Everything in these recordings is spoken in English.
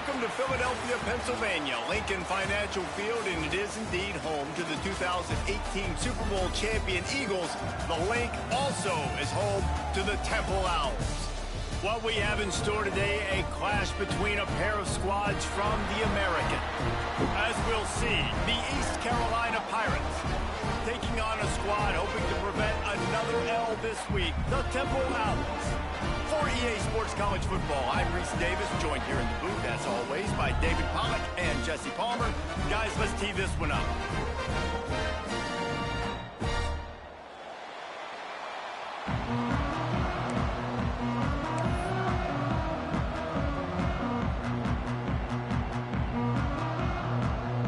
Welcome to Philadelphia, Pennsylvania, Lincoln Financial Field, and it is indeed home to the 2018 Super Bowl champion Eagles. The Link also is home to the Temple Owls. What we have in store today, a clash between a pair of squads from the American. As we'll see, the East Carolina Pirates taking on a squad hoping to prevent another L this week, the Temple Owls. For EA Sports College Football, I'm Reese Davis, joined here in the booth, as always, by David Pollack and Jesse Palmer. Guys, let's tee this one up.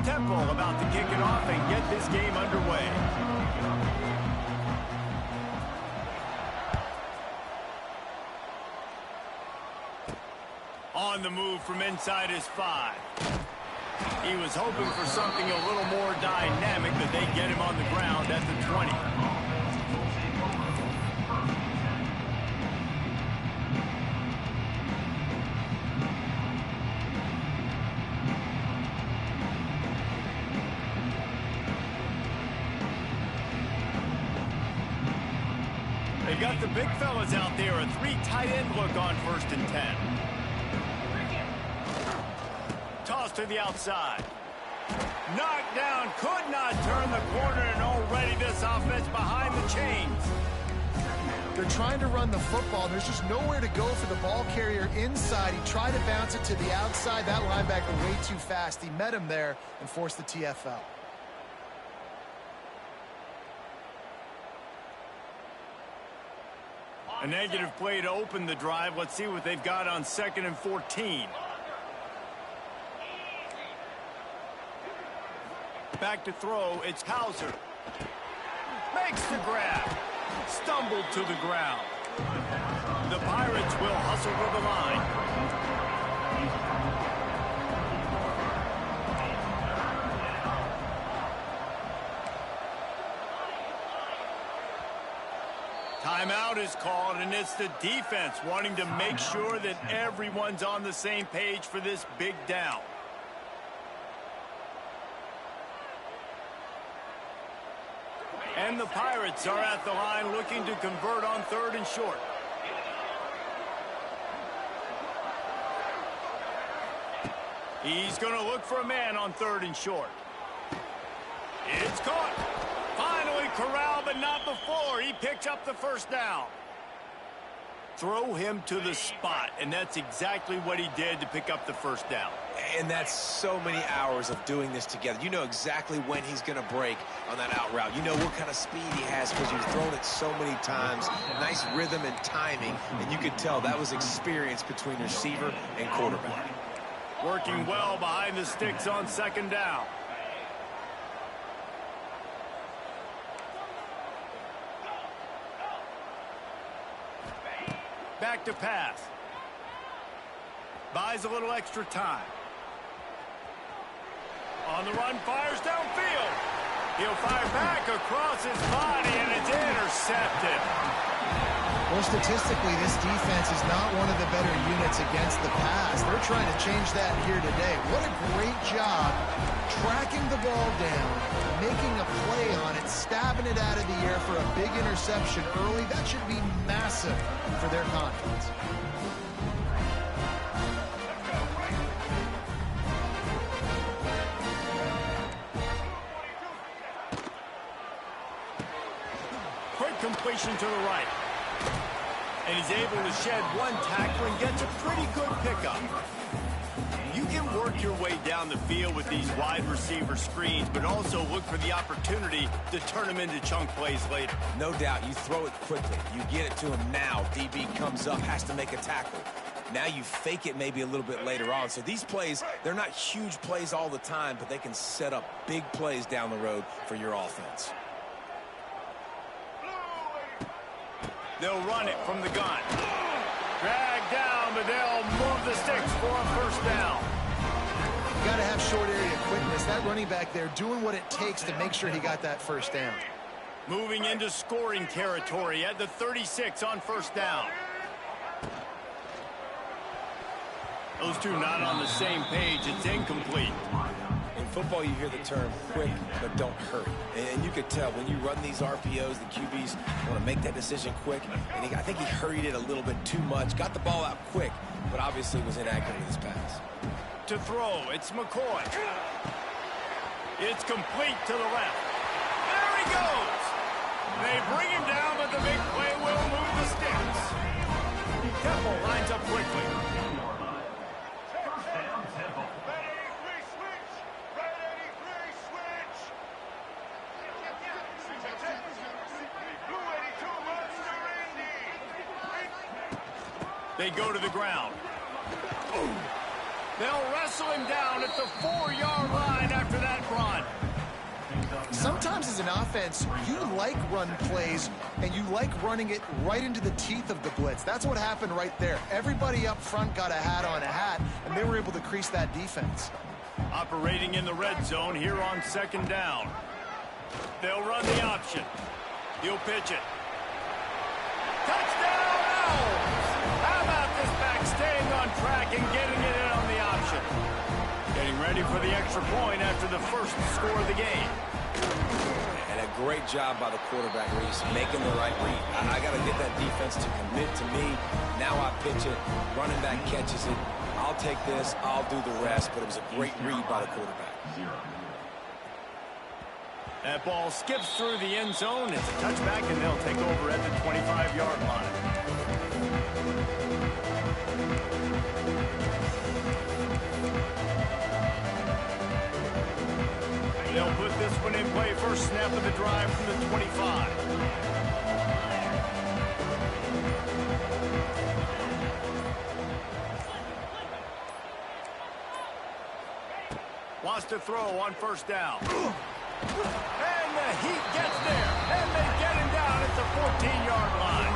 Temple about to kick it off and get this game underway. On the move from inside his 5. He was hoping for something a little more dynamic, but they get him on the ground at the 20. They got the big fellas out there, a 3 tight end look on 1st and 10. Toss to the outside. Knocked down, could not turn the corner, and already this offense behind the chains. They're trying to run the football. There's just nowhere to go for the ball carrier inside. He tried to bounce it to the outside. That linebacker way too fast. He met him there and forced the TFL. A negative play to open the drive. Let's see what they've got on 2nd and 14. Back to throw, it's Hauser. Makes the grab. Stumbled to the ground. The Pirates will hustle to the line. Timeout is called, and it's the defense wanting to make sure that everyone's on the same page for this big down. And the Pirates are at the line looking to convert on 3rd and short. He's going to look for a man on 3rd and short. It's caught. Finally corralled, but not before. He picks up the 1st down. Throw him to the spot, and that's exactly what he did to pick up the 1st down. And that's so many hours of doing this together. You know exactly when he's going to break on that out route. You know what kind of speed he has because he's thrown it so many times. Nice rhythm and timing, and you could tell that was experience between receiver and quarterback. Working well behind the sticks on 2nd down. Back to pass. Buys a little extra time. On the run, fires downfield. He'll fire back across his body, and it's intercepted. Well, statistically, this defense is not one of the better units against the pass. They're trying to change that here today. What a great job tracking the ball down, making a play on it, stabbing it out of the air for a big interception early. That should be massive for their confidence. Quick completion to the right. And he's able to shed one tackle and gets a pretty good pickup. You can work your way down the field with these wide receiver screens, but also look for the opportunity to turn them into chunk plays later. No doubt, you throw it quickly. You get it to him now. DB comes up, has to make a tackle. Now you fake it maybe a little bit later on. So these plays, they're not huge plays all the time, but they can set up big plays down the road for your offense. They'll run it from the gun. Drag down, but they'll move the sticks for a 1st down. You got to have short area quickness. That running back there doing what it takes to make sure he got that 1st down. Moving into scoring territory at the 36 on 1st down. Those two not on the same page. It's incomplete. In football, you hear the term quick, but don't hurry. And you could tell when you run these RPOs, the QBs want to make that decision quick. And I think he hurried it a little bit too much. Got the ball out quick, but obviously was inaccurate with his pass. To throw, it's McCoy. It's complete to the left. There he goes. They bring him down, but the big play will move the sticks. Temple lines up quickly. They go to the ground. Boom. They'll wrestle him down at the 4-yard line after that run. Sometimes as an offense, you like run plays, and you like running it right into the teeth of the blitz. That's what happened right there. Everybody up front got a hat on a hat, and they were able to crease that defense. Operating in the red zone here on 2nd down. They'll run the option. He'll pitch it. Touchdown, Owls! How about this back staying on track and getting it in on the option? Getting ready for the extra point after the first score of the game. And a great job by the quarterback, Reese, making the right read. I got to get that defense to commit to me. Now I pitch it. Running back catches it. I'll take this. I'll do the rest. But it was a great read by the quarterback. That ball skips through the end zone. It's a touchback, and they'll take over at the 25-yard line. They'll put this one in play. First snap of the drive from the 25. Wants to throw on 1st down. And the heat gets there. And they get him down at the 14-yard line.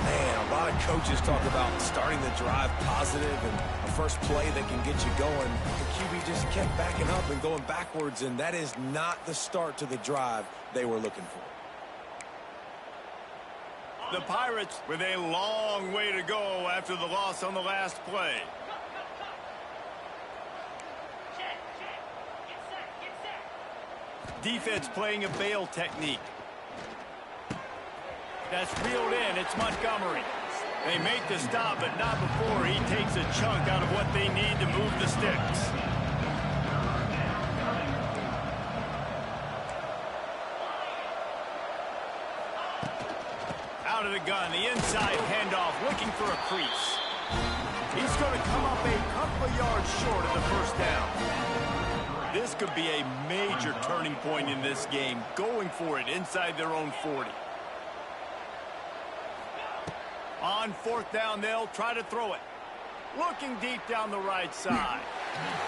Man, a lot of coaches talk about starting the drive positive and a first play that can get you going. The QB just kept backing up and going backwards, and that is not the start to the drive they were looking for. The Pirates with a long way to go after the loss on the last play. Defense playing a bail technique. That's reeled in. It's Montgomery. They make the stop, but not before he takes a chunk out of what they need to move the sticks. Out of the gun, the inside handoff, looking for a crease. He's going to come up a couple of yards short of the first down. This could be a major turning point in this game, going for it inside their own 40. On 4th down, they'll try to throw it. Looking deep down the right side.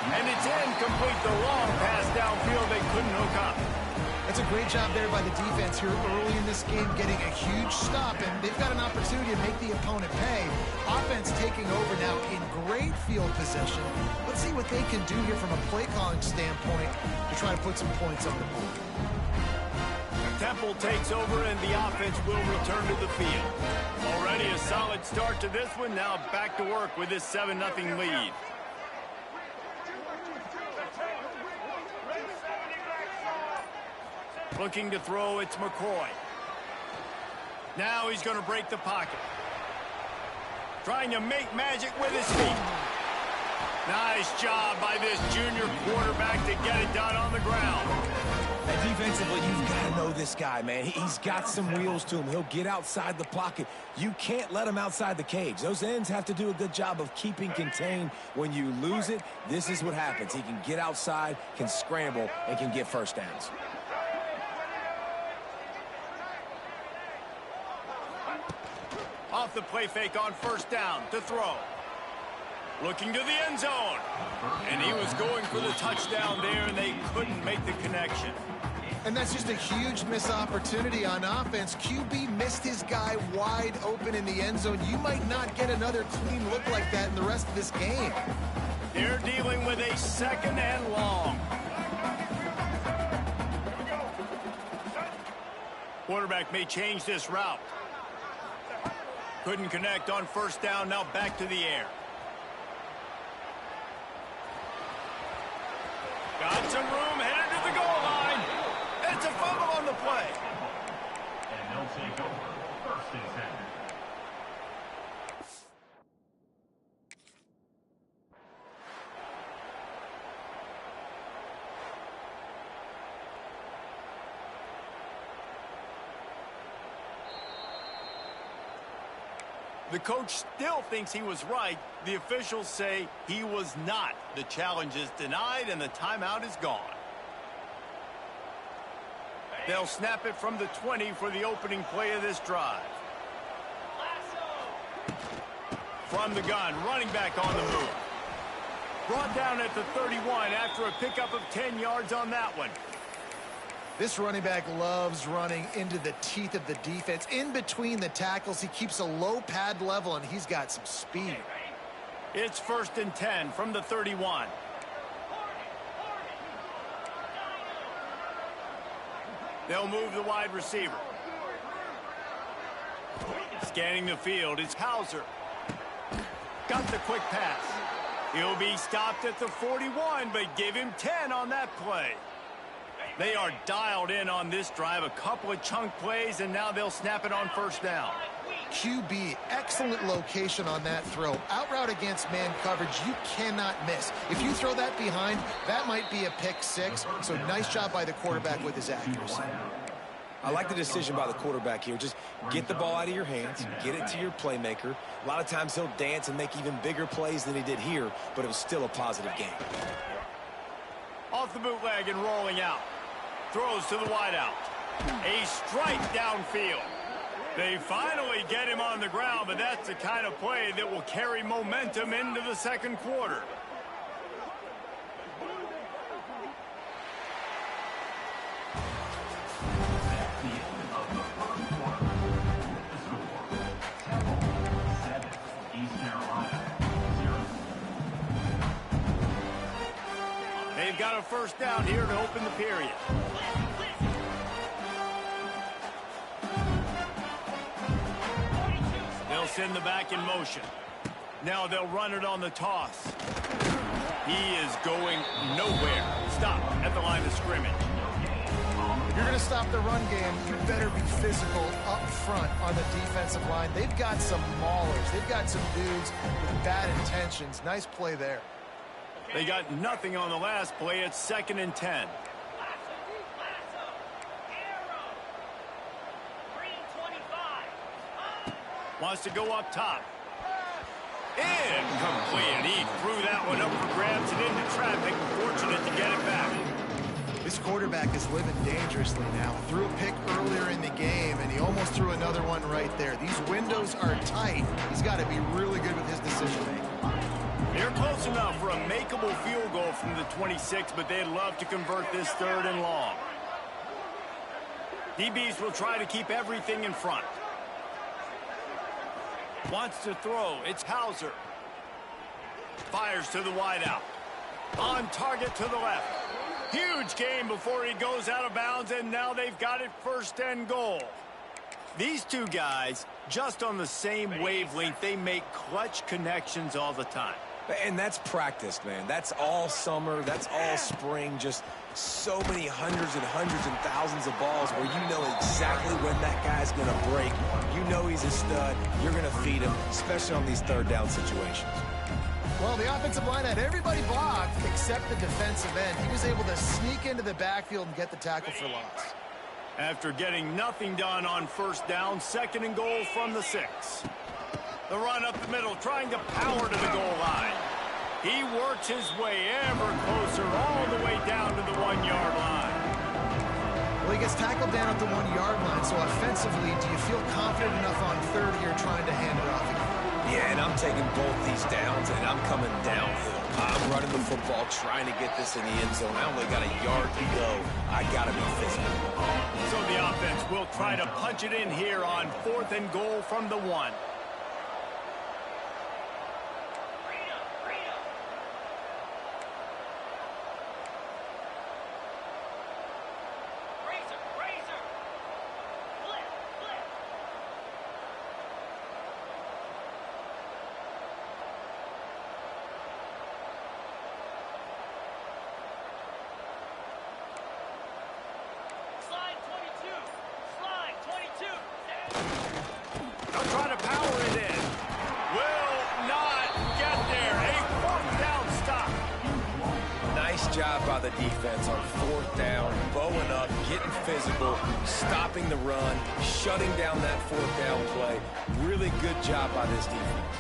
And it's incomplete. The long pass downfield, they couldn't hook up. That's a great job there by the defense here early in this game, getting a huge stop, and they've got an opportunity to make the opponent pay. Offense taking over now in great field position. Let's see what they can do here from a play calling standpoint to try to put some points on the board. Temple takes over, and the offense will return to the field. Already a solid start to this one. Now back to work with this 7-0 lead. Looking to throw, it's McCoy. Now he's going to break the pocket. Trying to make magic with his feet. Nice job by this junior quarterback to get it done on the ground. And defensively, you've got to know this guy, man. He's got some wheels to him. He'll get outside the pocket. You can't let him outside the cage. Those ends have to do a good job of keeping contained. When you lose it, this is what happens. He can get outside, can scramble, and can get first downs. Off the play fake on 1st down to throw. Looking to the end zone. And he was going for the touchdown there, and they couldn't make the connection. And that's just a huge missed opportunity on offense. QB missed his guy wide open in the end zone. You might not get another clean look like that in the rest of this game. They're dealing with a 2nd and long. Quarterback may change this route. Couldn't connect on 1st down, now back to the air. Got some room, headed to the goal line. It's a fumble on the play. And they'll take over first and 10. The coach still thinks he was right. The officials say he was not. The challenge is denied and the timeout is gone. They'll snap it from the 20 for the opening play of this drive. From the gun, running back on the move. Brought down at the 31 after a pickup of 10 yards on that one. This running back loves running into the teeth of the defense. In between the tackles, he keeps a low pad level, and he's got some speed. It's 1st and 10 from the 31. They'll move the wide receiver. Scanning the field, it's Hauser. Got the quick pass. He'll be stopped at the 41, but give him 10 on that play. They are dialed in on this drive, a couple of chunk plays, and now they'll snap it on 1st down. QB, excellent location on that throw. Out route against man coverage, you cannot miss. If you throw that behind, that might be a pick 6. So nice job by the quarterback with his accuracy. I like the decision by the quarterback here. Just get the ball out of your hands, get it to your playmaker. A lot of times he'll dance and make even bigger plays than he did here, but it was still a positive game. Off the bootleg and rolling out. Throws to the wideout. A strike downfield. They finally get him on the ground, but that's the kind of play that will carry momentum into the second quarter. At the end of the first quarter, the score, Temple 7, East Carolina 0. They've got a 1st down here to open the period. They'll send the back in motion. Now they'll run it on the toss. He is going nowhere. Stop at the line of scrimmage. If you're going to stop the run game, you better be physical up front on the defensive line. They've got some maulers. They've got some dudes with bad intentions. Nice play there. They got nothing on the last play. It's 2nd and 10. Wants to go up top. Incomplete. He threw that one up for grabs and into traffic. Fortunate to get it back. This quarterback is living dangerously now. Threw a pick earlier in the game, and he almost threw another one right there. These windows are tight. He's got to be really good with his decision-making. They're close enough for a makeable field goal from the 26, but they'd love to convert this 3rd and long. DBs will try to keep everything in front. Wants to throw. It's Hauser. Fires to the wideout. On target to the left. Huge gain before he goes out of bounds, and now they've got it 1st and goal. These two guys, just on the same wavelength, they make clutch connections all the time. And that's practice, man. That's all summer. That's all spring. Just so many hundreds and thousands of balls where you know exactly when that guy's going to break. You know he's a stud. You're going to feed him, especially on these 3rd down situations. Well, the offensive line had everybody blocked except the defensive end. He was able to sneak into the backfield and get the tackle for loss. After getting nothing done on 1st down, 2nd and goal from the 6. The run up the middle, trying to power to the goal line. He works his way ever closer all the way down to the 1-yard line. Well, he gets tackled down at the 1-yard line, so offensively, do you feel confident enough on 3rd you're trying to hand it off again? Yeah, and I'm taking both these downs, and I'm coming downhill. I'm running the football, trying to get this in the end zone. I only got a yard to go. I got to be physical. So the offense will try to punch it in here on 4th and goal from the 1. job by the defense on 4th down, bowing up, getting physical, stopping the run, shutting down that 4th down play. Really good job by this defense.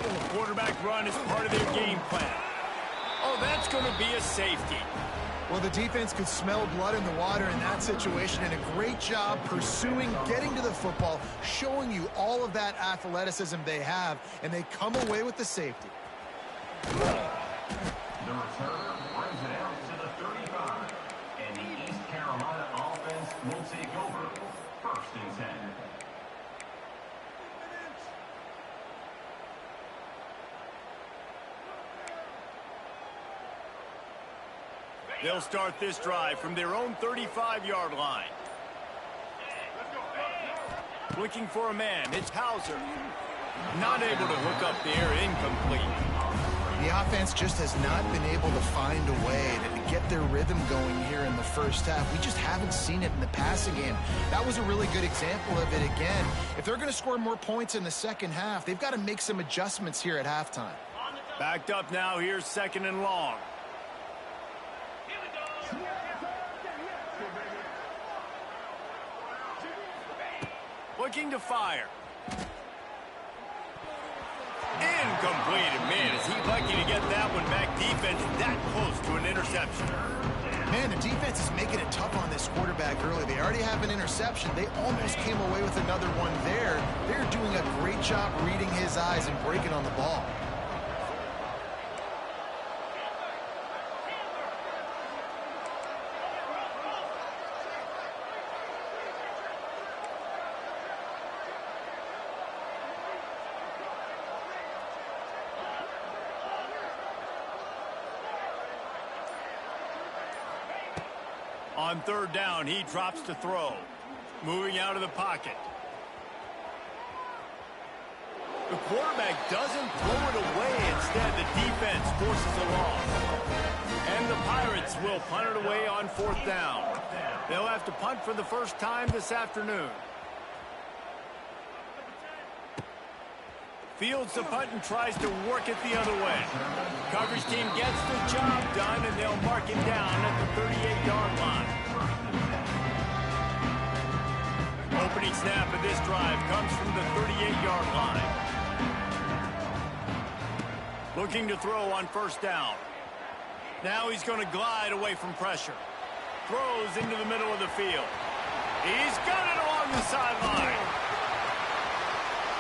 The quarterback run is part of their game plan. Oh, that's going to be a safety. Well, the defense could smell blood in the water in that situation, and a great job pursuing, getting to the football, showing you all of that athleticism they have, and they come away with the safety. The return brings it out to the 35, and the East Carolina offense will take over 1st and 10. They'll start this drive from their own 35-yard line. Looking for a man, it's Hauser. Not able to hook up there, incomplete. The offense just has not been able to find a way to get their rhythm going here in the first half. We just haven't seen it in the passing game. That was a really good example of it again. If they're going to score more points in the second half, they've got to make some adjustments here at halftime. Backed up now, here's 2nd and long. Looking to fire. Incomplete. And man, is he lucky to get that one back. Defense that close to an interception. Man, the defense is making it tough on this quarterback early. They already have an interception. They almost came away with another one there. They're doing a great job reading his eyes and breaking on the ball. On 3rd down, he drops to throw. Moving out of the pocket. The quarterback doesn't throw it away. Instead, the defense forces a loss. And the Pirates will punt it away on 4th down. They'll have to punt for the first time this afternoon. Fields the punt and tries to work it the other way. Coverage team gets the job done, and they'll mark it down at the 38-yard line. Opening snap of this drive comes from the 38-yard line. Looking to throw on 1st down. Now he's going to glide away from pressure. Throws into the middle of the field. He's got it along the sideline.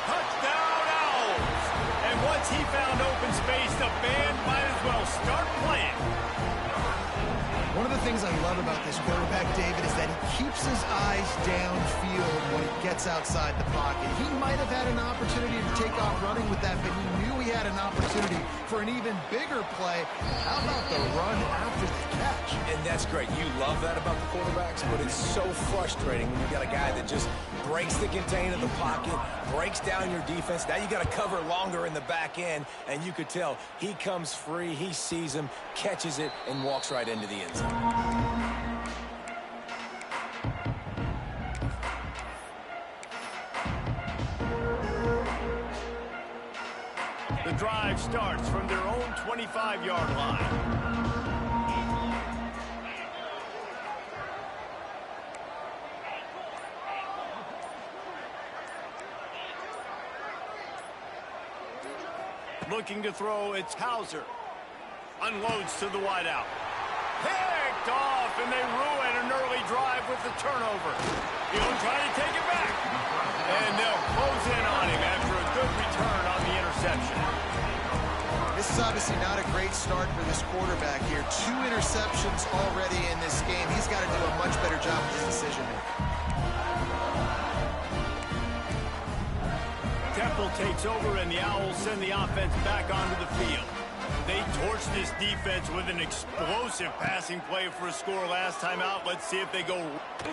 Touchdown, Owls! And once he found open space, the band might as well start playing. One of the things I love about this quarterback, David, is that he keeps his eyes downfield when he gets outside the pocket. He might have had an opportunity to take off running with that, but he knew he had an opportunity for an even bigger play. How about the run after the catch? And that's great. You love that about the quarterbacks, but it's so frustrating when you got a guy that just breaks the contain of the pocket, breaks down your defense. Now you got to cover longer in the back end, and you could tell he comes free, he sees him, catches it, and walks right into the end zone. The drive starts from their own 25-yard line. Looking to throw, it's Hauser. Unloads to the wideout. Picked off, and they ruin an early drive with the turnover. He'll try to take it back. And they'll close in on him after a good return on the interception. This is obviously not a great start for this quarterback here. 2 interceptions already in this game. He's got to do a much better job with his decision-making. Temple takes over, and the Owls send the offense back onto the field. They torched this defense with an explosive passing play for a score last time out. Let's see if they go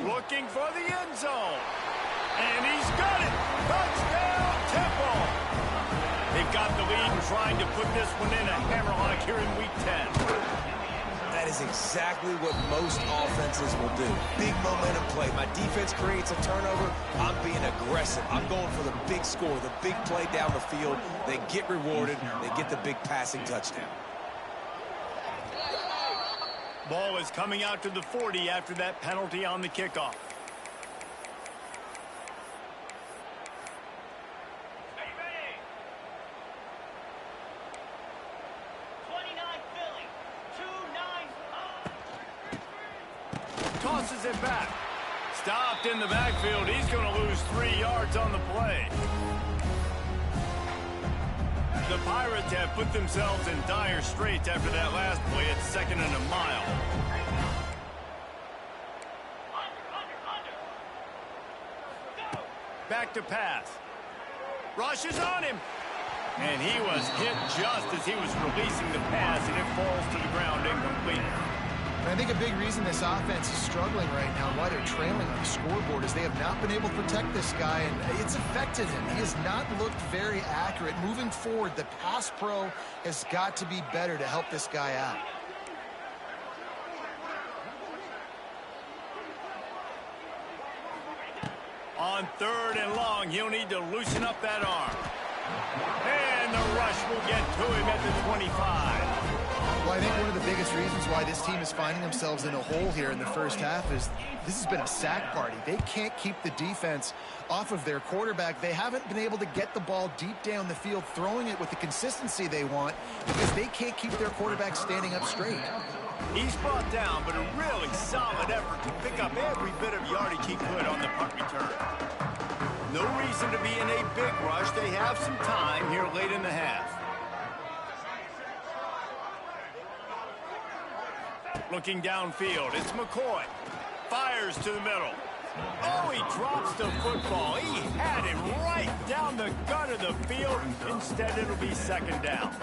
looking for the end zone. And he's got it! Touchdown, Temple! They've got the lead and trying to put this one in a hammerlock here in Week 10. That That is exactly what most offenses will do. Big momentum play. My defense creates a turnover. I'm being aggressive. I'm going for the big score, the big play down the field. They get rewarded. They get the big passing touchdown. Ball is coming out to the 40 after that penalty on the kickoff. Tosses it back. Stopped in the backfield. He's going to lose 3 yards on the play. The Pirates have put themselves in dire straits after that last play at 2nd and a mile. Back to pass. Rushes on him. And he was hit just as he was releasing the pass, and it falls to the ground incomplete. I think a big reason this offense is struggling right now, why they're trailing on the scoreboard, is they have not been able to protect this guy, and it's affected him. He has not looked very accurate. Moving forward, the pass pro has got to be better to help this guy out. On 3rd and long, he'll need to loosen up that arm. And the rush will get to him at the 25. Well, I think one of the biggest reasons why this team is finding themselves in a hole here in the first half is this has been a sack party. They can't keep the defense off of their quarterback. They haven't been able to get the ball deep down the field, throwing it with the consistency they want, because they can't keep their quarterback standing up straight. He's brought down, but a really solid effort to pick up every bit of yardage he could on the punt return. No reason to be in a big rush. They have some time here late in the half. Looking downfield, it's McCoy. Fires to the middle. Oh, he drops the football. He had him right down the gut of the field. Instead, it'll be 2nd down.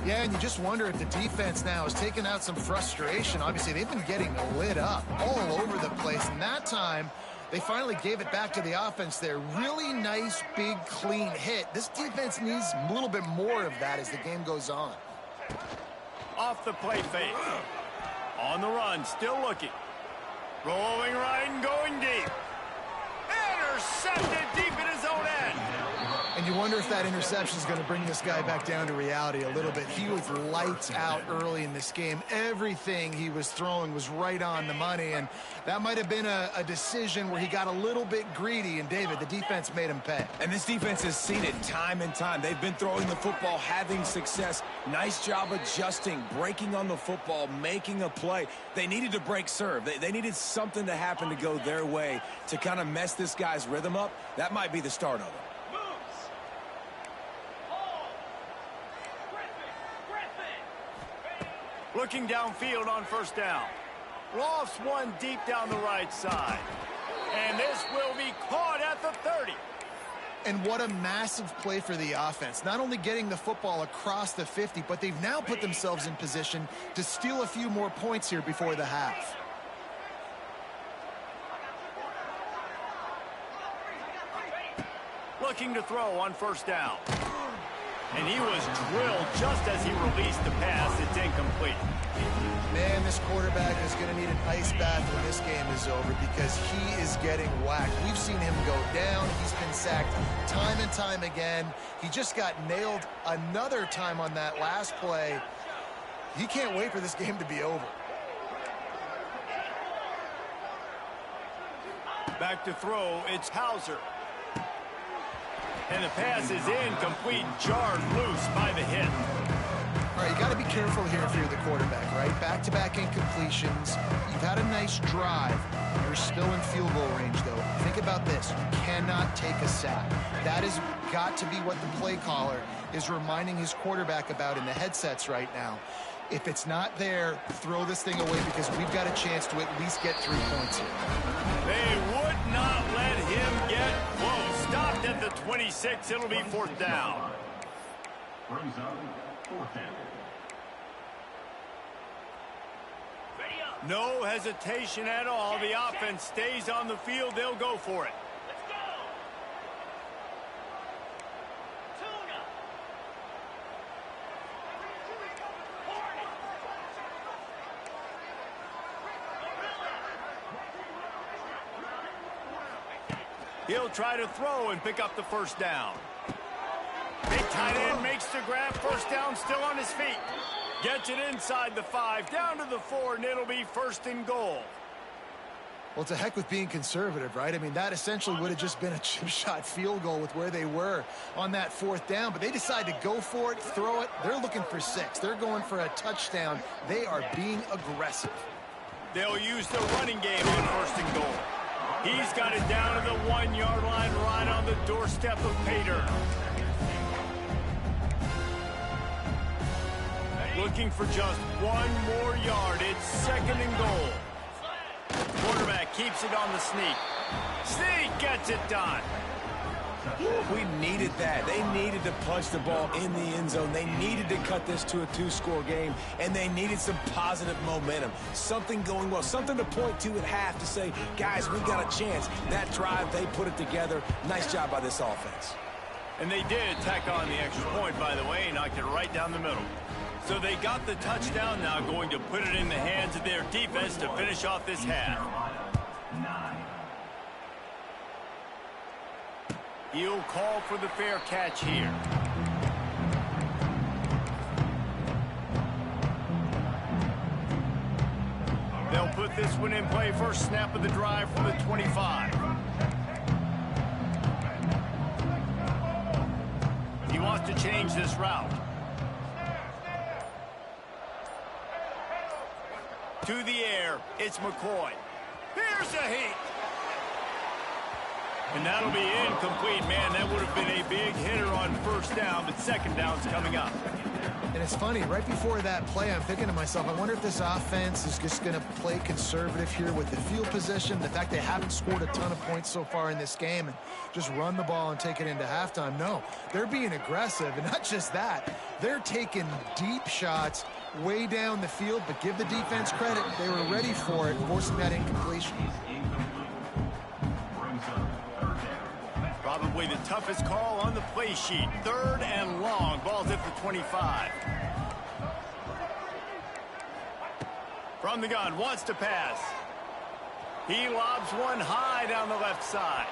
Yeah, and you just wonder if the defense now is taking out some frustration. Obviously, they've been getting lit up all over the place, and that time, they finally gave it back to the offense there. Really nice, big, clean hit. This defense needs a little bit more of that as the game goes on. Off the play fake. On the run, still looking. Rolling right and going deep. Intercepted deep in his own end. And you wonder if that interception is going to bring this guy back down to reality a little bit. He was lights out early in this game. Everything he was throwing was right on the money, and that might have been a decision where he got a little bit greedy, and David, the defense made him pay. And this defense has seen it time and time. They've been throwing the football, having success. Nice job adjusting, breaking on the football, making a play. They needed to break serve. They needed something to happen to go their way to kind of mess this guy's rhythm up. That might be the start of it. Looking downfield on 1st down. Lofts one deep down the right side. And this will be caught at the 30. And what a massive play for the offense. Not only getting the football across the 50, but they've now put themselves in position to steal a few more points here before the half. Looking to throw on 1st down. And he was drilled just as he released the pass. It's incomplete. Man, this quarterback is going to need an ice bath when this game is over because he is getting whacked. We've seen him go down. He's been sacked time and time again. He just got nailed another time on that last play. He can't wait for this game to be over. Back to throw, it's Hauser. And the pass is incomplete, jarred loose by the hit. All right, you got to be careful here if you're the quarterback, right? Back-to-back incompletions. You've had a nice drive. You're still in field goal range, though. Think about this. You cannot take a sack. That has got to be what the play caller is reminding his quarterback about in the headsets right now. If it's not there, throw this thing away because we've got a chance to at least get 3 points here. They would not let him get close. Stopped at the 26. It'll be 4th down. Brings up 4th down. No hesitation at all. The offense stays on the field. They'll go for it. He'll try to throw and pick up the first down. Big tight end makes the grab. First down, still on his feet. Gets it inside the 5, down to the 4, and it'll be 1st and goal. Well, to heck with being conservative, right? I mean, that essentially would have just been a chip shot field goal with where they were on that 4th down, but they decide to go for it, throw it. They're looking for 6. They're going for a touchdown. They are being aggressive. They'll use the running game on 1st and goal. He's got it down to the 1-yard line, right on the doorstep of Pater. Looking for just 1 more yard. It's 2nd and goal. Quarterback keeps it on the sneak. Sneak gets it done. We needed that. They needed to punch the ball in the end zone. They needed to cut this to a 2-score game, and they needed some positive momentum. Something going well, something to point to at half to say, guys, we got a chance. That drive, they put it together. Nice job by this offense. And they did tack on the extra point, by the way, knocked it right down the middle. So they got the touchdown, now going to put it in the hands of their defense to finish off this half. He'll call for the fair catch here. They'll put this one in play. First snap of the drive from the 25. He wants to change this route. To the air, it's McCoy. Here's a heat. And that'll be incomplete. Man, that would have been a big hitter on 1st down, but 2nd down's coming up. And it's funny, right before that play, I'm thinking to myself, I wonder if this offense is just going to play conservative here with the field position, the fact they haven't scored a ton of points so far in this game, and just run the ball and take it into halftime. No, they're being aggressive, and not just that, they're taking deep shots way down the field, but give the defense credit. They were ready for it, forcing that incompletion. Probably the toughest call on the play sheet. 3rd and long. Ball's at the 25. From the gun, wants to pass. He lobs one high down the left side.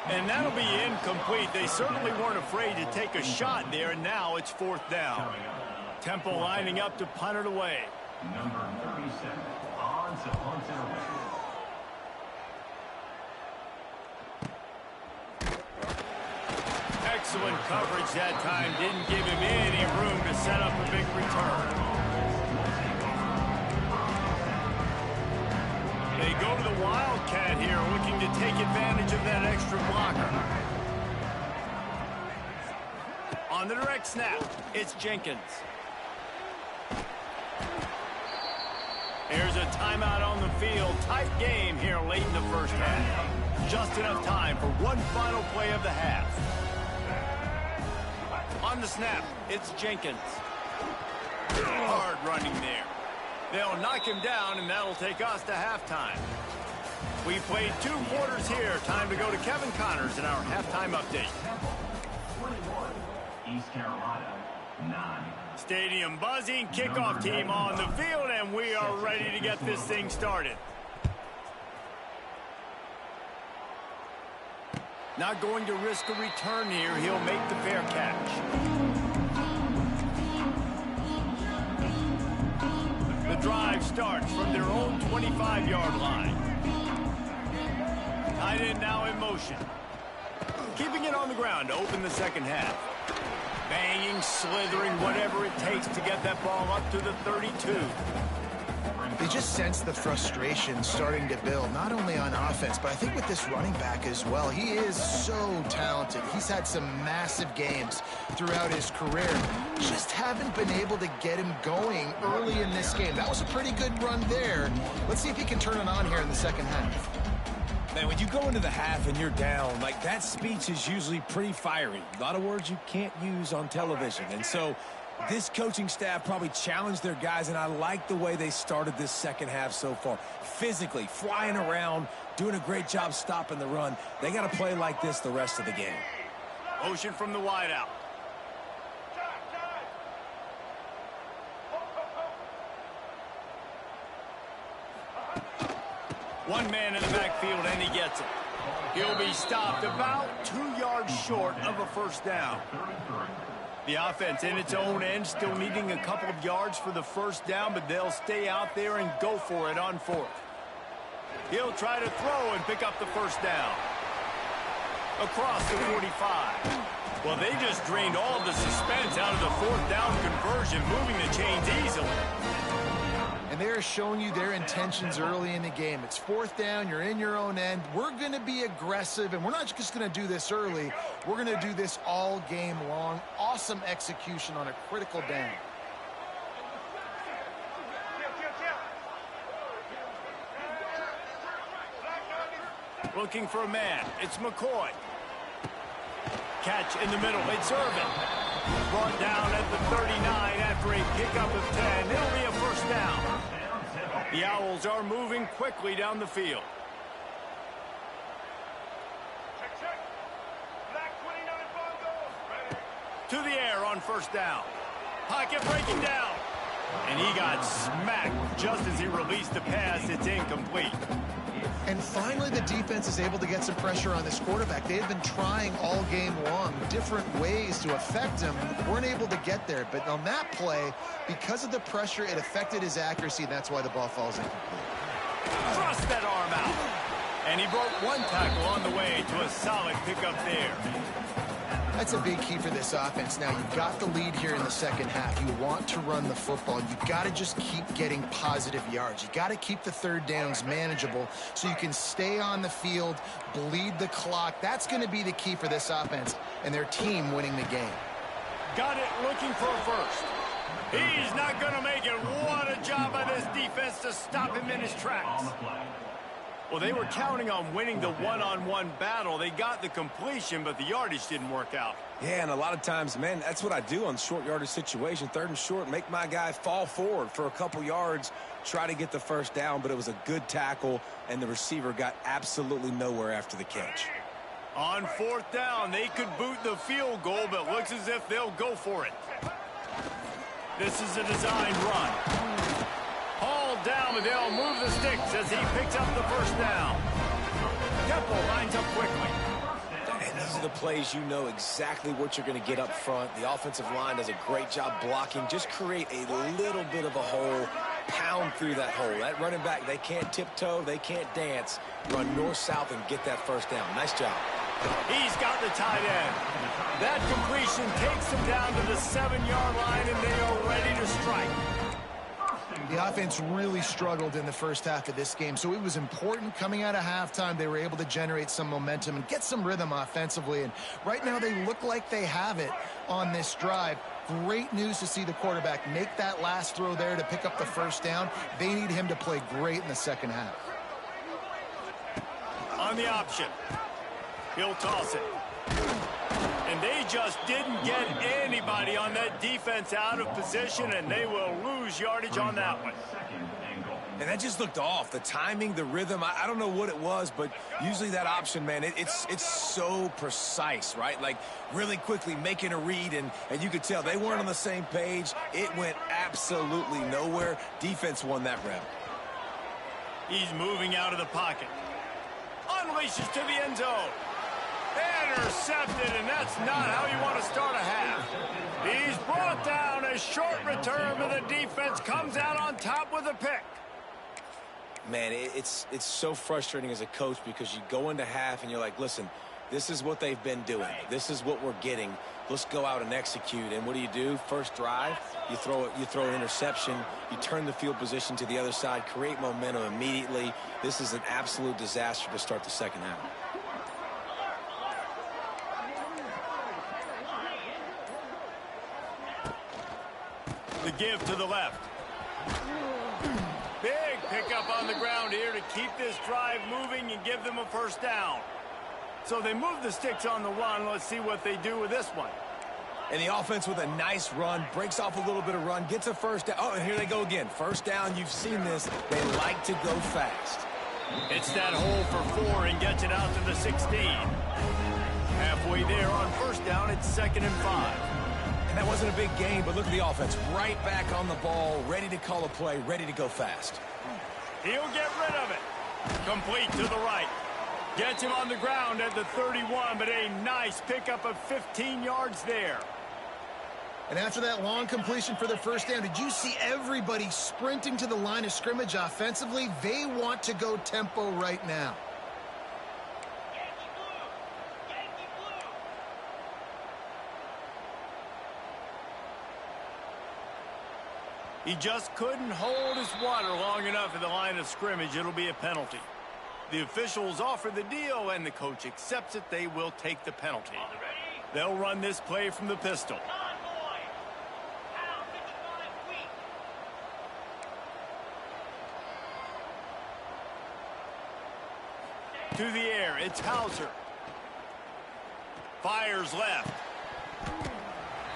And that'll be incomplete. They certainly weren't afraid to take a shot there, and now it's 4th down. Temple lining up to punt it away. Number 37, on to punt it away. Excellent coverage that time. Didn't give him any room to set up a big return. They go to the Wildcat here, looking to take advantage of that extra blocker. On the direct snap, it's Jenkins. Here's a timeout on the field. Tight game here late in the 1st half. Just enough time for one final play of the half. On the snap, it's Jenkins. Hard running there. They'll knock him down, and that'll take us to halftime. We played 2 quarters here. Time to go to Kevin Connors in our halftime update. 21, East Carolina, 9. Stadium buzzing, kickoff team on the field, and we are ready to get this thing started. Not going to risk a return here. He'll make the fair catch. The drive starts from their own 25-yard line. Tight end now in motion. Keeping it on the ground to open the 2nd half. Banging, slithering, whatever it takes to get that ball up to the 32. They just sense the frustration starting to build, not only on offense, but I think with this running back as well. He is so talented. He's had some massive games throughout his career. Just haven't been able to get him going early in this game. That was a pretty good run there. Let's see if he can turn it on here in the 2nd half. Man, when you go into the half and you're down, like that speech is usually pretty fiery. A lot of words you can't use on television. And so this coaching staff probably challenged their guys, and I like the way they started this 2nd half so far. Physically, flying around, doing a great job stopping the run. They got to play like this the rest of the game. Motion from the wideout. One man in the backfield, and he gets it. He'll be stopped about 2 yards short of a first down. The offense in its own end still needing a couple of yards for the first down, but they'll stay out there and go for it on fourth. He'll try to throw and pick up the first down. Across the 45. Well, they just drained all of the suspense out of the fourth down conversion, moving the chains easily. And they're showing you their intentions early in the game. It's fourth down, you're in your own end. We're going to be aggressive, and we're not just going to do this early. We're going to do this all game long. Awesome execution on a critical down. Looking for a man. It's McCoy. Catch in the middle. It's Irvin. Brought down at the 39 after a pickup of 10. It'll be a first down. The Owls are moving quickly down the field. To the air on first down. Pocket breaking down. And he got smacked just as he released the pass. It's incomplete. And finally, the defense is able to get some pressure on this quarterback. They've been trying all game long different ways to affect him. Weren't able to get there. But on that play, because of the pressure, it affected his accuracy, and that's why the ball falls incomplete. Thrust that arm out. And he broke one tackle on the way to a solid pickup there. That's a big key for this offense. Now, you've got the lead here in the second half. You want to run the football. You've got to just keep getting positive yards. You've got to keep the third downs manageable so you can stay on the field, bleed the clock. That's going to be the key for this offense and their team winning the game. Got it, looking for a first. He's not going to make it. What a job by this defense to stop him in his tracks. Well, they were counting on winning the one-on-one battle. They got the completion, but the yardage didn't work out. Yeah, and a lot of times, man, that's what I do on short yardage situation. Third and short, make my guy fall forward for a couple yards, try to get the first down, but it was a good tackle, and the receiver got absolutely nowhere after the catch. On fourth down, they could boot the field goal, but looks as if they'll go for it. This is a designed run. Hauled down, but they'll move the sticks as he picks up the first down. Temple lines up quickly. And these are the plays you know exactly what you're going to get up front. The offensive line does a great job blocking. Just create a little bit of a hole, pound through that hole. That running back, they can't tiptoe, they can't dance. Run north-south and get that first down. Nice job. He's got the tight end. That completion takes him down to the 7-yard line, and they are ready to strike. The offense really struggled in the first half of this game, so it was important coming out of halftime. They were able to generate some momentum and get some rhythm offensively, and right now they look like they have it on this drive. Great news to see the quarterback make that last throw there to pick up the first down. They need him to play great in the second half. On the option, he'll toss it. And they just didn't get anybody on that defense out of position, and they will lose yardage on that one. And that just looked off. The timing, the rhythm, I don't know what it was, but usually that option, man, it's so precise, right? Like really quickly making a read, and you could tell they weren't on the same page. It went absolutely nowhere. Defense won that rep. He's moving out of the pocket. Unleashes to the end zone. Intercepted, and that's not how you want to start a half. He's brought down. A short return, but the defense comes out on top with a pick. Man, it's so frustrating as a coach because you go into half and you're like, listen, this is what they've been doing. This is what we're getting. Let's go out and execute. And what do? First drive, you throw an interception, you turn the field position to the other side, create momentum immediately. This is an absolute disaster to start the second half. The give to the left. Big pickup on the ground here to keep this drive moving and give them a first down. So they move the sticks on the run. Let's see what they do with this one. And the offense with a nice run, breaks off a little bit of run, gets a first down. Oh, and here they go again. First down, you've seen this. They like to go fast. It's that hole for 4 and gets it out to the 16. Halfway there on first down, it's 2nd and 5. And that wasn't a big gain, but look at the offense. Right back on the ball, ready to call a play, ready to go fast. He'll get rid of it. Complete to the right. Gets him on the ground at the 31, but a nice pickup of 15 yards there. And after that long completion for the first down, did you see everybody sprinting to the line of scrimmage offensively? They want to go tempo right now. He just couldn't hold his water long enough at the line of scrimmage. It'll be a penalty. The officials offer the deal, and the coach accepts it. They will take the penalty. They'll run this play from the pistol. To the air, it's Hauser. Fires left.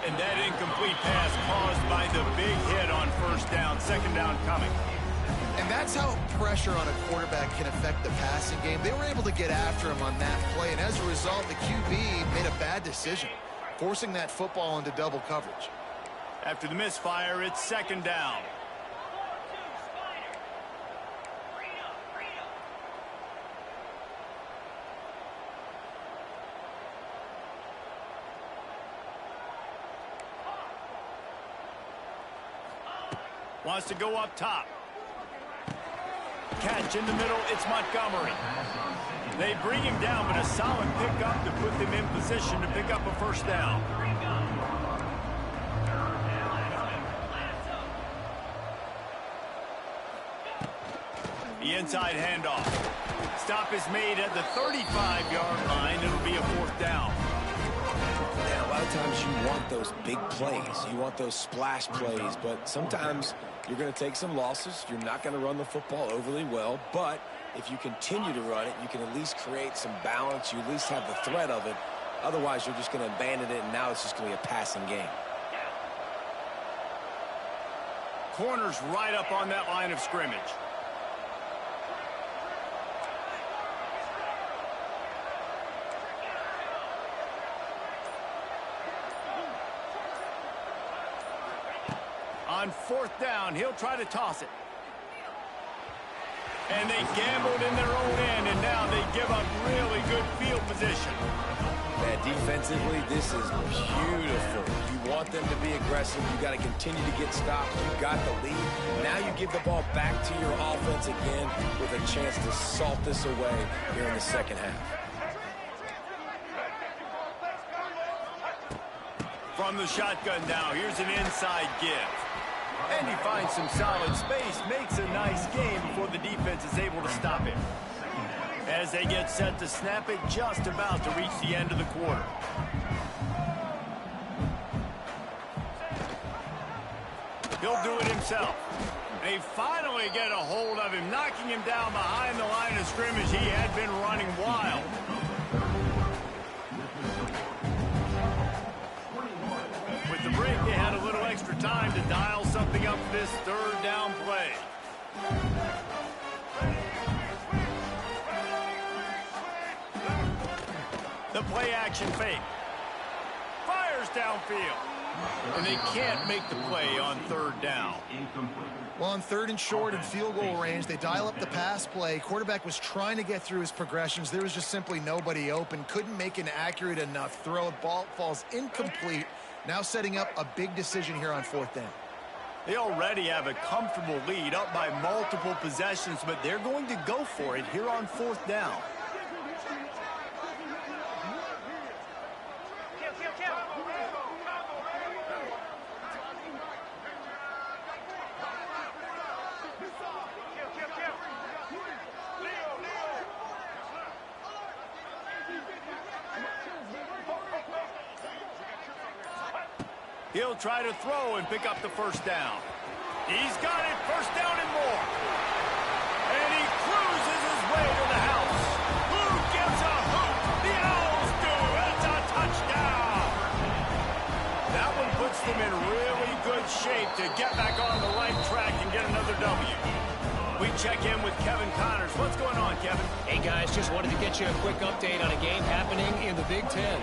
And that incomplete pass caused by the big hit on first down. Second down coming. And that's how pressure on a quarterback can affect the passing game. They were able to get after him on that play, and as a result, the QB made a bad decision, forcing that football into double coverage. After the misfire, it's second down. Wants to go up top. Catch in the middle, it's Montgomery. They bring him down, but a solid pickup to put them in position to pick up a first down. The inside handoff. Stop is made at the 35-yard line. It'll be a fourth down. Yeah, a lot of times you want those big plays. You want those splash plays, but sometimes you're going to take some losses. You're not going to run the football overly well, but if you continue to run it, you can at least create some balance. You at least have the threat of it. Otherwise, you're just going to abandon it, and now it's just going to be a passing game. Corners right up on that line of scrimmage. On fourth down, he'll try to toss it. And they gambled in their own end, and now they give up really good field position. Man, defensively, this is beautiful. You want them to be aggressive. You got to continue to get stops. You got the lead. Now you give the ball back to your offense again with a chance to salt this away here in the second half. From the shotgun now, here's an inside give. And he finds some solid space, makes a nice game before the defense is able to stop him. As they get set to snap it, just about to reach the end of the quarter. He'll do it himself. They finally get a hold of him, knocking him down behind the line of scrimmage. He had been running wild. With the break, they had a little extra time to dial something up for this third down play. The play action fake. Fires downfield. And they can't make the play on third down. Well, on third and short and field goal range, they dial up the pass play. Quarterback was trying to get through his progressions. There was just simply nobody open. Couldn't make an accurate enough throw. Ball falls incomplete. Now setting up a big decision here on fourth down. They already have a comfortable lead up by multiple possessions, but they're going to go for it here on fourth down. He'll try to throw and pick up the first down. He's got it, first down and more. And he cruises his way to the house. Who gives a hoot? The Owls do. It's a touchdown. That one puts them in really good shape to get back on the right track and get another W. We check in with Kevin Connors. What's going on, Kevin? Hey, guys, just wanted to get you a quick update on a game happening in the Big Ten.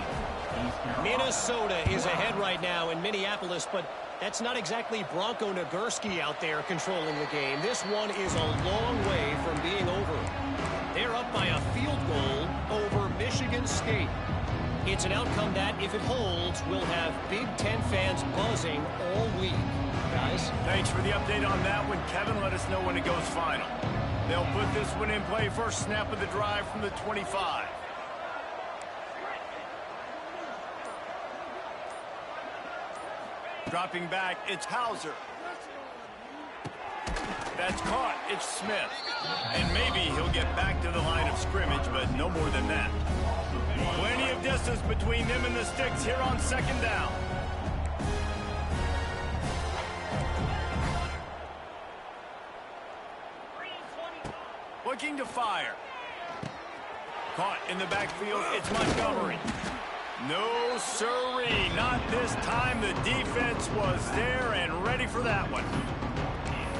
Minnesota is ahead right now in Minneapolis, but that's not exactly Bronco Nagurski out there controlling the game. This one is a long way from being over. They're up by a field goal Michigan State. It's an outcome that, if it holds, will have Big Ten fans buzzing all week. Guys? Thanks for the update on that one, Kevin. Let us know when it goes final. They'll put this one in play. First snap of the drive from the 25. Dropping back, it's Hauser. That's caught. It's Smith. And maybe he'll get back to the line of scrimmage, but no more than that. Plenty of distance between them and the sticks here on second down. Looking to fire. Caught in the backfield. It's Montgomery. No, sirree. Not this time. The defense was there and ready for that one.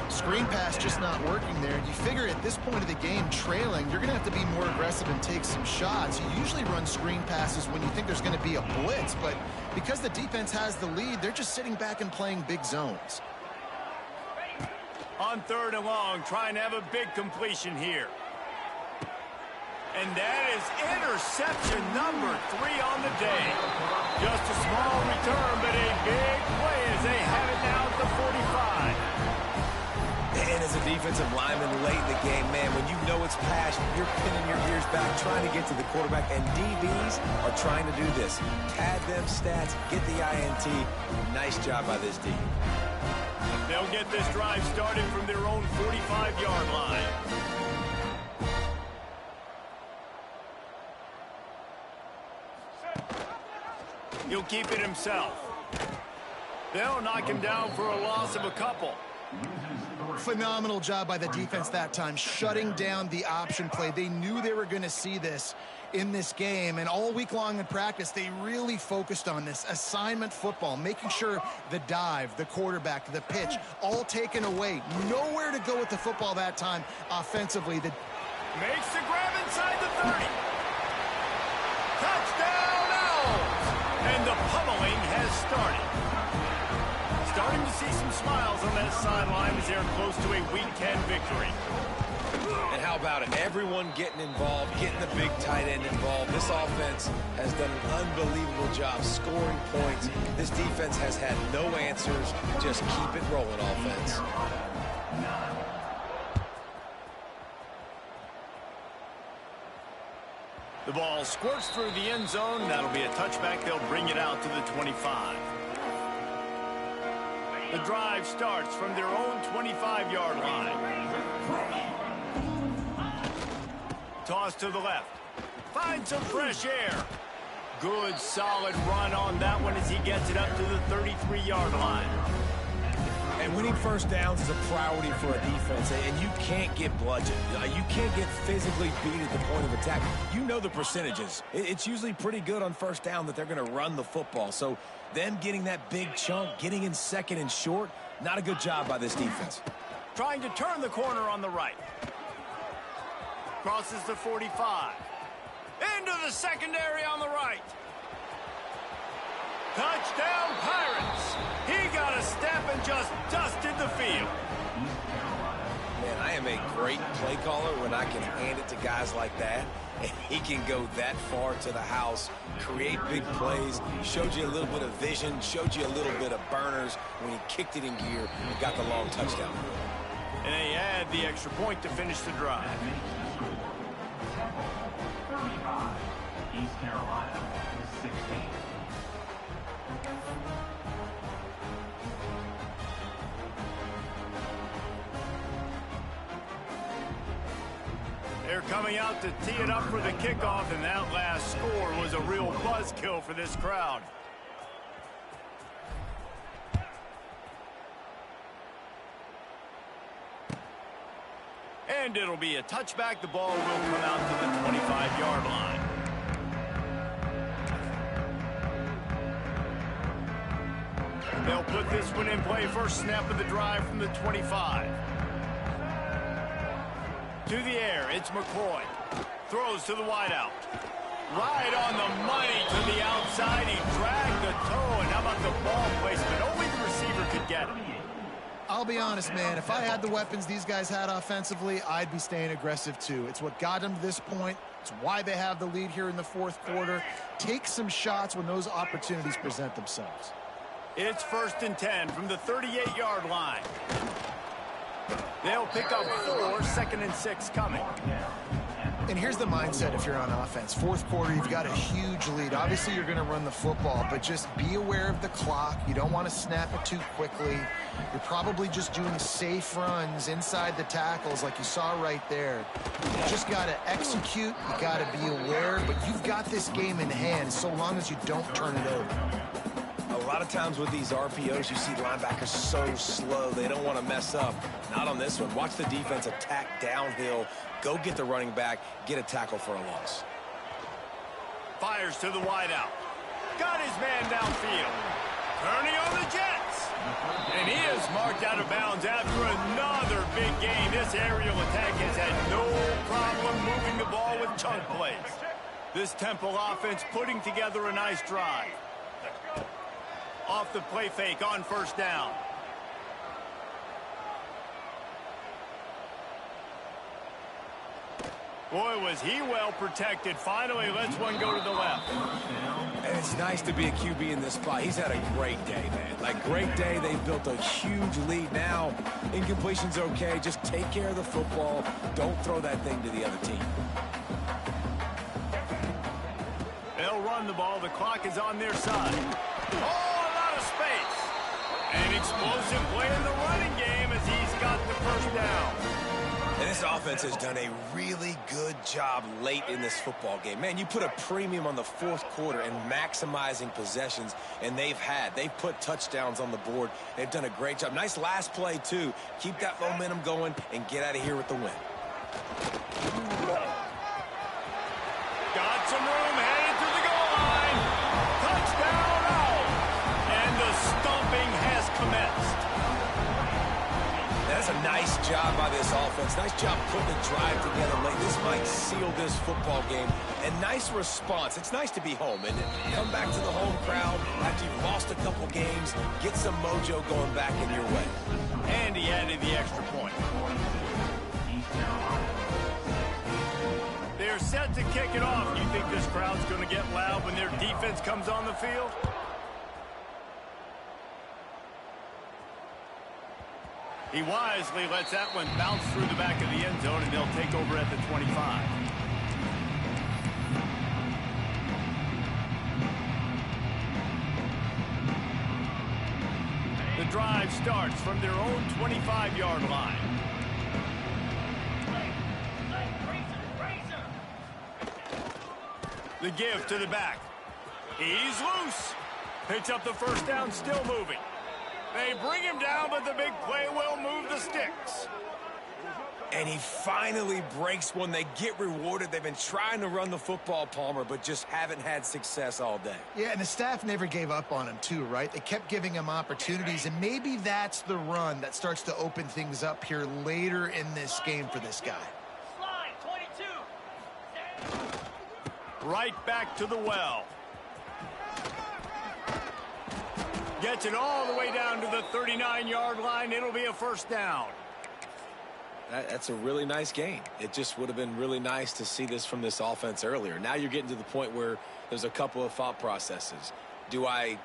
Screen pass just not working there. You figure at this point of the game, trailing, you're going to have to be more aggressive and take some shots. You usually run screen passes when you think there's going to be a blitz, but because the defense has the lead, they're just sitting back and playing big zones. On third and long, trying to have a big completion here. And that is interception number 3 on the day. Just a small return, but a big play as they have it now at the 45. And as a defensive lineman late in the game, man, when you know it's passion, you're pinning your ears back, trying to get to the quarterback, and DBs are trying to do this. Pad them stats, get the INT. Nice job by this D. They'll get this drive started from their own 45-yard line. He'll keep it himself. They'll knock him down for a loss of a couple. Phenomenal job by the defense that time, shutting down the option play. They knew they were going to see this in this game, and all week long in practice, they really focused on this assignment football, making sure the dive, the quarterback, the pitch, all taken away. Nowhere to go with the football that time offensively. Makes the grab inside the 30. Touchdown, Owls! And the pummeling has started. Starting to see some smiles on that sideline as they're close to a Week 10 victory. And how about it? Everyone getting involved, getting the big tight end involved. This offense has done an unbelievable job scoring points. This defense has had no answers. Just keep it rolling, offense. The ball squirts through the end zone. That'll be a touchback. They'll bring it out to the 25. The drive starts from their own 25-yard line. Toss to the left. Find some fresh air. Good, solid run on that one as he gets it up to the 33-yard line. And winning first downs is a priority for a defense, and you can't get bludgeoned. You can't get physically beat at the point of attack. You know the percentages. It's usually pretty good on first down that they're going to run the football. So them getting that big chunk, getting in second and short, not a good job by this defense. Trying to turn the corner on the right. Crosses the 45. Into the secondary on the right. Touchdown, Pirates. He got a step and just dusted the field. Man, I am a great play caller when I can hand it to guys like that. And he can go that far to the house, create big plays, showed you a little bit of vision, showed you a little bit of burners when he kicked it in gear and got the long touchdown. And they add the extra point to finish the drive. 35. East Carolina, 16. They're coming out to tee it up for the kickoff, and that last score was a real buzzkill for this crowd. And it'll be a touchback. The ball will come out to the 25-yard line. They'll put this one in play. First snap of the drive from the 25. To the air, it's McCoy. Throws to the wideout. Right on the money to the outside. He dragged the toe, and how about the ball placement? Only the receiver could get it. I'll be honest, man, if I had the weapons these guys had offensively, I'd be staying aggressive too. It's what got them to this point. It's why they have the lead here in the fourth quarter. Take some shots when those opportunities present themselves. It's 1st and 10 from the 38-yard line. They'll pick up 4, 2nd and 6 coming. And here's the mindset if you're on offense. Fourth quarter, you've got a huge lead. Obviously, you're going to run the football, but just be aware of the clock. You don't want to snap it too quickly. You're probably just doing safe runs inside the tackles like you saw right there. You just got to execute. You got to be aware, but you've got this game in hand so long as you don't turn it over. A lot of times with these RPOs, you see linebackers so slow. They don't want to mess up. Not on this one. Watch the defense attack downhill. Go get the running back. Get a tackle for a loss. Fires to the wideout. Got his man downfield. Turning on the Jets. And he is marked out of bounds after another big gain. This aerial attack has had no problem moving the ball with chunk plays. This Temple offense putting together a nice drive. Off the play fake on 1st down. Boy, was he well protected. Finally lets one go to the left. And it's nice to be a QB in this spot. He's had a great day, man. Like, great day. They've built a huge lead. Now, incompletion's okay. Just take care of the football. Don't throw that thing to the other team. They'll run the ball. The clock is on their side. Oh! Space. An explosive play in the running game as he's got the 1st down. And this offense has done a really good job late in this football game. Man, you put a premium on the fourth quarter and maximizing possessions, and they've put touchdowns on the board. They've done a great job. Nice last play, too. Keep that momentum going and get out of here with the win. Got some room, headed to the goal line. Touchdown! Stomping has commenced. That's a nice job by this offense. Nice job putting the drive together late. This might seal this football game. And nice response. It's nice to be home and come back to the home crowd after you've lost a couple games. Get some mojo going back in your way. And he added the extra point. They're set to kick it off. You think this crowd's going to get loud when their defense comes on the field? He wisely lets that one bounce through the back of the end zone, and they'll take over at the 25. The drive starts from their own 25-yard line. The give to the back. He's loose. Picks up the 1st down, still moving. They bring him down, but the big play will move the sticks. And he finally breaks one. They get rewarded. They've been trying to run the football, Palmer, but just haven't had success all day. Yeah, and the staff never gave up on him, too, right? They kept giving him opportunities, and maybe that's the run that starts to open things up here later in this game for this guy. Slide, 22. Right back to the well. Gets it all the way down to the 39-yard line. It'll be a 1st down. That's a really nice game. It just would have been really nice to see this from this offense earlier. Now you're getting to the point where there's a couple of thought processes. Do I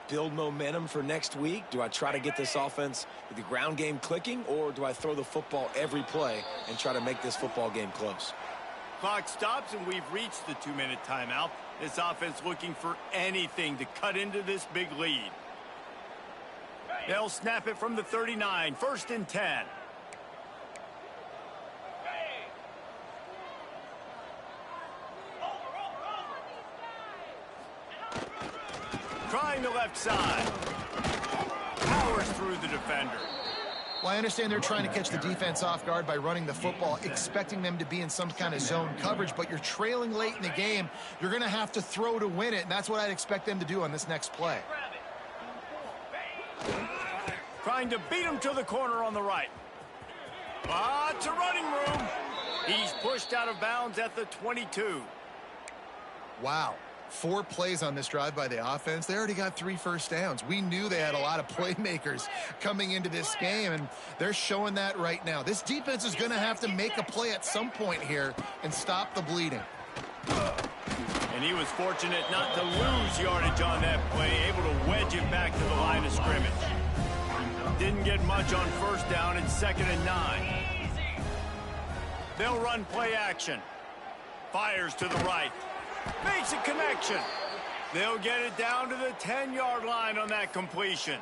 build momentum for next week? Do I try to get this offense with the ground game clicking, or do I throw the football every play and try to make this football game close? Clock stops, and we've reached the 2-minute timeout. This offense looking for anything to cut into this big lead. They'll snap it from the 39, 1st and 10. Trying the left side. Powers through the defender. Well, I understand they're trying to catch the defense off guard by running the football, expecting them to be in some kind of zone coverage, but you're trailing late in the game. You're going to have to throw to win it, and that's what I'd expect them to do on this next play. Trying to beat him to the corner on the right. Lots of running room. He's pushed out of bounds at the 22. Wow. 4 plays on this drive by the offense. They already got 3 first downs. We knew they had a lot of playmakers coming into this game, and they're showing that right now. This defense is going to have to make a play at some point here and stop the bleeding. And he was fortunate not to lose yardage on that play, able to wedge it back to the line of scrimmage. Didn't get much on first down. It's 2nd and 9. They'll run play action. Fires to the right. Makes a connection. They'll get it down to the 10-yard line on that completion.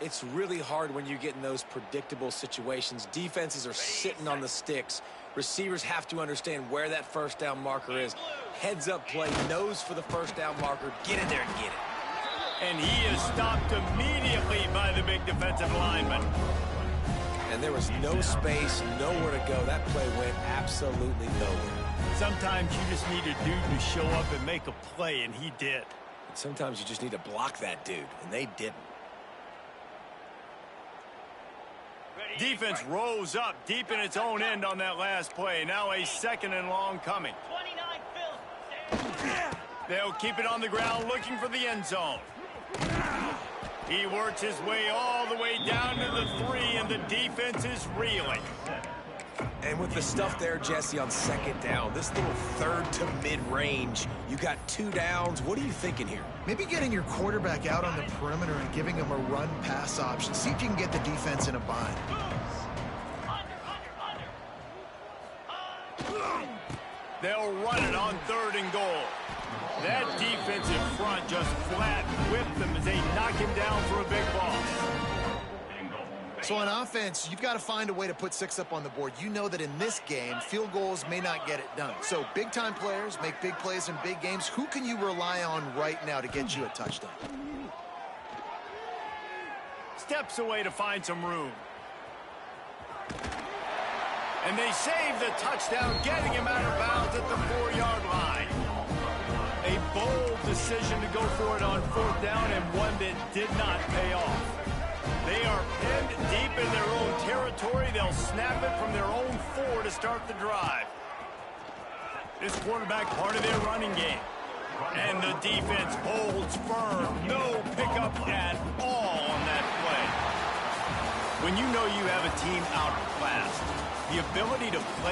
It's really hard when you get in those predictable situations. Defenses are sitting on the sticks. Receivers have to understand where that first down marker is. Heads up play, nose for the first down marker. Get in there and get it. And he is stopped immediately by the big defensive lineman. And there was no space, nowhere to go. That play went absolutely nowhere. Sometimes you just need a dude to show up and make a play, and he did. And sometimes you just need to block that dude, and they didn't. Defense rose up deep in its own end on that last play. Now a 2nd and long coming. They'll keep it on the ground looking for the end zone. He works his way all the way down to the 3, and the defense is reeling. And with the stuff there, Jesse, on 2nd down, this little 3rd to mid-range, you got 2 downs. What are you thinking here? Maybe getting your quarterback out on the perimeter and giving him a run-pass option. See if you can get the defense in a bind. They'll run it on 3rd and goal. That defensive front just flat whipped them as they knock him down for a big loss. So on offense, you've got to find a way to put 6 up on the board. You know that in this game, field goals may not get it done. So big-time players make big plays in big games. Who can you rely on right now to get you a touchdown? Steps away to find some room. And they save the touchdown, getting him out of bounds at the 4-yard line. A bold decision to go for it on 4th down, and one that did not pay off. They are pinned deep in their own territory. They'll snap it from their own 4 to start the drive. This quarterback part of their running game. And the defense holds firm. No pickup at all on that play. When you know you have a team outclassed, the ability to play